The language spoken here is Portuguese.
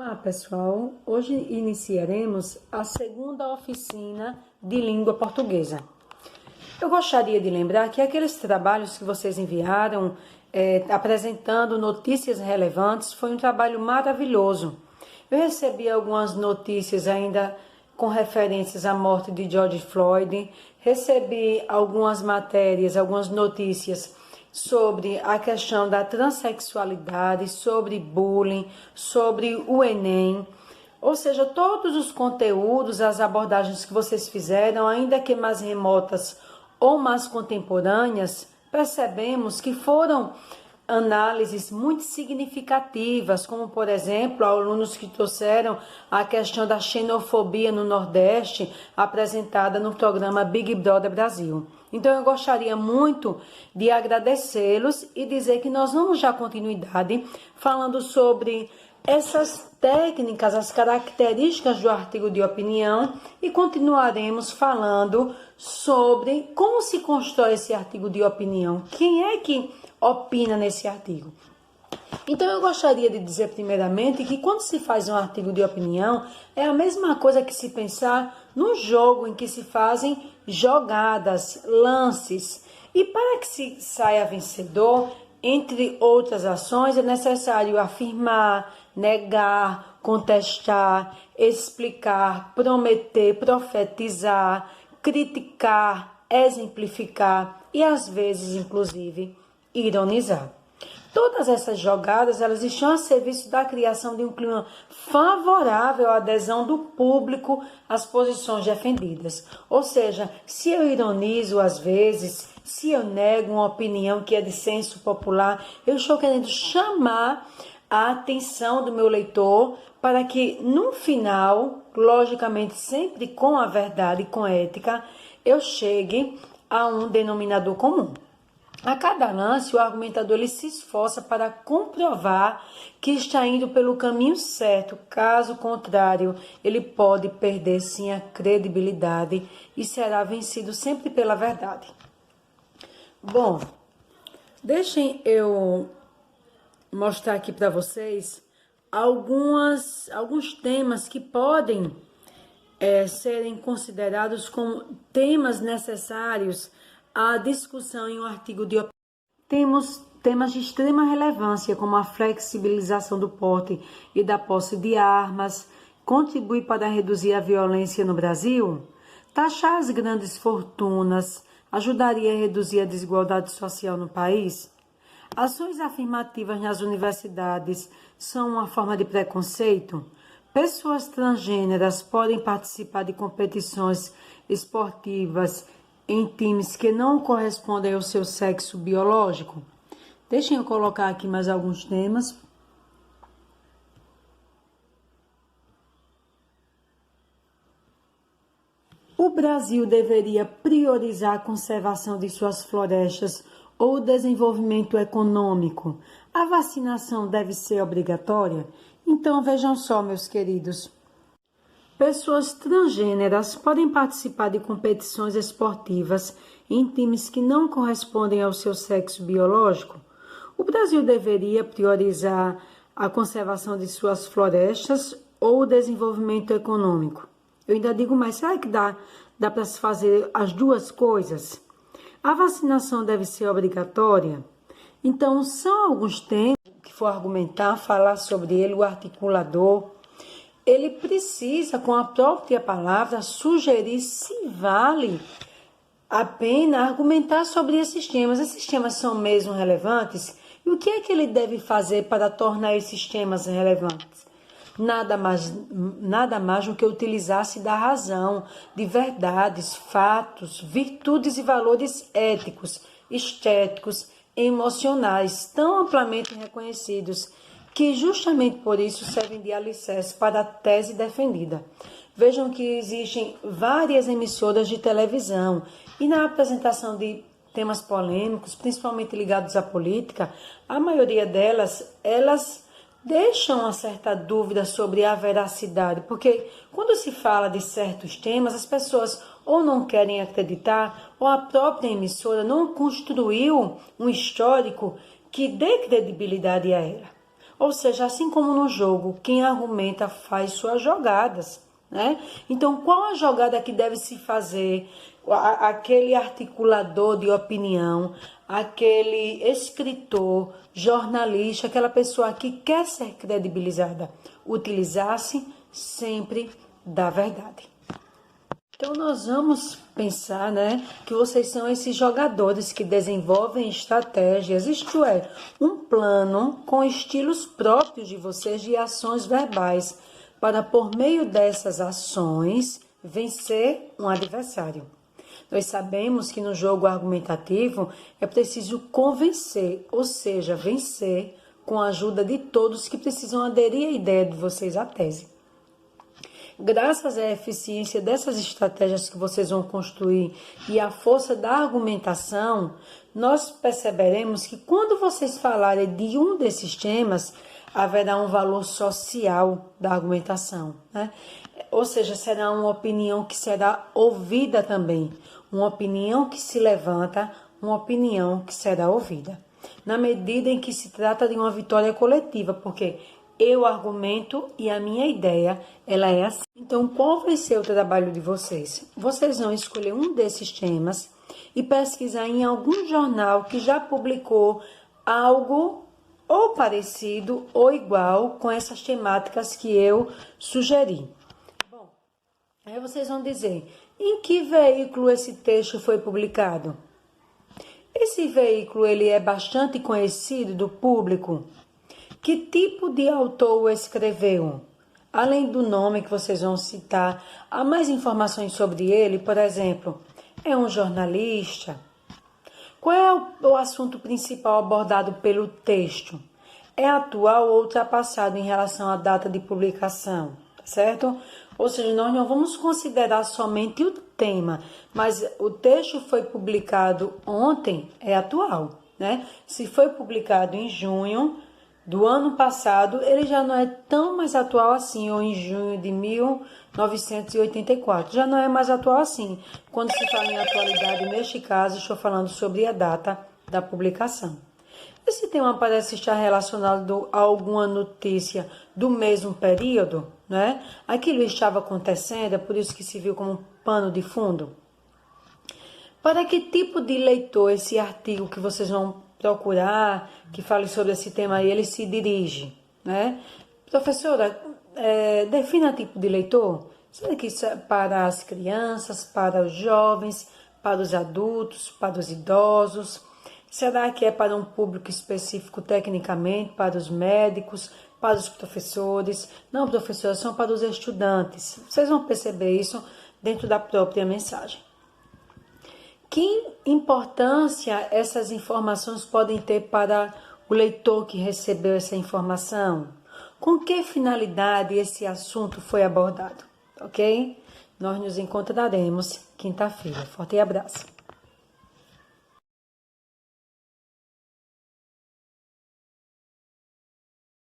Olá, pessoal. Hoje iniciaremos a segunda oficina de língua portuguesa. Eu gostaria de lembrar que aqueles trabalhos que vocês enviaram, apresentando notícias relevantes, foi um trabalho maravilhoso. Eu recebi algumas notícias ainda com referências à morte de George Floyd, recebi algumas matérias, algumas notícias sobre a questão da transexualidade, sobre bullying, sobre o Enem. Ou seja, todos os conteúdos, as abordagens que vocês fizeram, ainda que mais remotas ou mais contemporâneas, percebemos que foram análises muito significativas, como, por exemplo, alunos que trouxeram a questão da xenofobia no Nordeste, apresentada no programa Big Brother Brasil. Então, eu gostaria muito de agradecê-los e dizer que nós vamos dar continuidade falando sobre essas técnicas, as características do artigo de opinião e continuaremos falando sobre como se constrói esse artigo de opinião. Quem é que opina nesse artigo? Então, eu gostaria de dizer primeiramente que quando se faz um artigo de opinião, é a mesma coisa que se pensar num jogo em que se fazem jogadas, lances. E para que se saia vencedor, entre outras ações, é necessário afirmar, negar, contestar, explicar, prometer, profetizar, criticar, exemplificar e, às vezes, inclusive, ironizar. Todas essas jogadas, elas estão a serviço da criação de um clima favorável à adesão do público às posições defendidas. Ou seja, se eu ironizo às vezes, se eu nego uma opinião que é de senso popular, eu estou querendo chamar a atenção do meu leitor para que, no final, logicamente sempre com a verdade e com a ética, eu chegue a um denominador comum. A cada lance, o argumentador ele se esforça para comprovar que está indo pelo caminho certo. Caso contrário, ele pode perder sim a credibilidade e será vencido sempre pela verdade. Bom, deixem eu mostrar aqui para vocês alguns temas que podem serem considerados como temas necessários à discussão em um artigo de opinião. Temos temas de extrema relevância, como a flexibilização do porte e da posse de armas, contribui para reduzir a violência no Brasil, taxar as grandes fortunas, ajudaria a reduzir a desigualdade social no país. Ações afirmativas nas universidades são uma forma de preconceito. Pessoas transgêneras podem participar de competições esportivas em times que não correspondem ao seu sexo biológico. Deixem eu colocar aqui mais alguns temas. O Brasil deveria priorizar a conservação de suas florestas ou o desenvolvimento econômico. A vacinação deve ser obrigatória? Então, vejam só, meus queridos. Pessoas transgêneras podem participar de competições esportivas em times que não correspondem ao seu sexo biológico? O Brasil deveria priorizar a conservação de suas florestas ou o desenvolvimento econômico? Eu ainda digo mais, será que dá para se fazer as duas coisas? A vacinação deve ser obrigatória? Então, são alguns temas que for argumentar, falar sobre ele, o articulador. Ele precisa, com a própria palavra, sugerir se vale a pena argumentar sobre esses temas. Esses temas são mesmo relevantes? E o que é que ele deve fazer para tornar esses temas relevantes? Nada mais do que utilizar-se da razão, de verdades, fatos, virtudes e valores éticos, estéticos e emocionais tão amplamente reconhecidos que justamente por isso servem de alicerce para a tese defendida. Vejam que existem várias emissoras de televisão e na apresentação de temas polêmicos, principalmente ligados à política, a maioria delas, elas deixam uma certa dúvida sobre a veracidade, porque quando se fala de certos temas, as pessoas ou não querem acreditar, ou a própria emissora não construiu um histórico que dê credibilidade a ela. Ou seja, assim como no jogo, quem argumenta faz suas jogadas, né? Então, qual a jogada que deve se fazer? Aquele articulador de opinião, aquele escritor, jornalista, aquela pessoa que quer ser credibilizada, utilizar-se sempre da verdade. Então, nós vamos pensar, né, que vocês são esses jogadores que desenvolvem estratégias, isto é, um plano com estilos próprios de vocês de ações verbais, para, por meio dessas ações, vencer um adversário. Nós sabemos que no jogo argumentativo é preciso convencer, ou seja, vencer com a ajuda de todos que precisam aderir à ideia de vocês à tese. Graças à eficiência dessas estratégias que vocês vão construir e à força da argumentação, nós perceberemos que quando vocês falarem de um desses temas, haverá um valor social da argumentação, né? Ou seja, será uma opinião que será ouvida também, uma opinião que se levanta, uma opinião que será ouvida. Na medida em que se trata de uma vitória coletiva, porque eu argumento e a minha ideia, ela é assim. Então, qual vai ser o trabalho de vocês? Vocês vão escolher um desses temas e pesquisar em algum jornal que já publicou algo ou parecido ou igual com essas temáticas que eu sugeri. Bom, aí vocês vão dizer, em que veículo esse texto foi publicado? Esse veículo, ele é bastante conhecido do público? Que tipo de autor o escreveu? Além do nome que vocês vão citar, há mais informações sobre ele? Por exemplo, é um jornalista? Qual é o assunto principal abordado pelo texto? É atual ou ultrapassado em relação à data de publicação? Certo? Ou seja, nós não vamos considerar somente o tema, mas o texto foi publicado ontem, é atual, né? Se foi publicado em junho do ano passado, ele já não é tão mais atual assim, ou em junho de 1984, já não é mais atual assim. Quando se fala em atualidade, neste caso, estou falando sobre a data da publicação. Esse tema parece estar relacionado a alguma notícia do mesmo período, né? Aquilo estava acontecendo, é por isso que se viu como um pano de fundo. Para que tipo de leitor esse artigo que vocês vão procurar, que fale sobre esse tema aí, ele se dirige, né? Professora, defina tipo de leitor. Será que isso é para as crianças, para os jovens, para os adultos, para os idosos? Será que é para um público específico tecnicamente, para os médicos, para os professores? Não, professora, são para os estudantes. Vocês vão perceber isso dentro da própria mensagem. Que importância essas informações podem ter para o leitor que recebeu essa informação? Com que finalidade esse assunto foi abordado? Ok? Nós nos encontraremos quinta-feira. Forte abraço.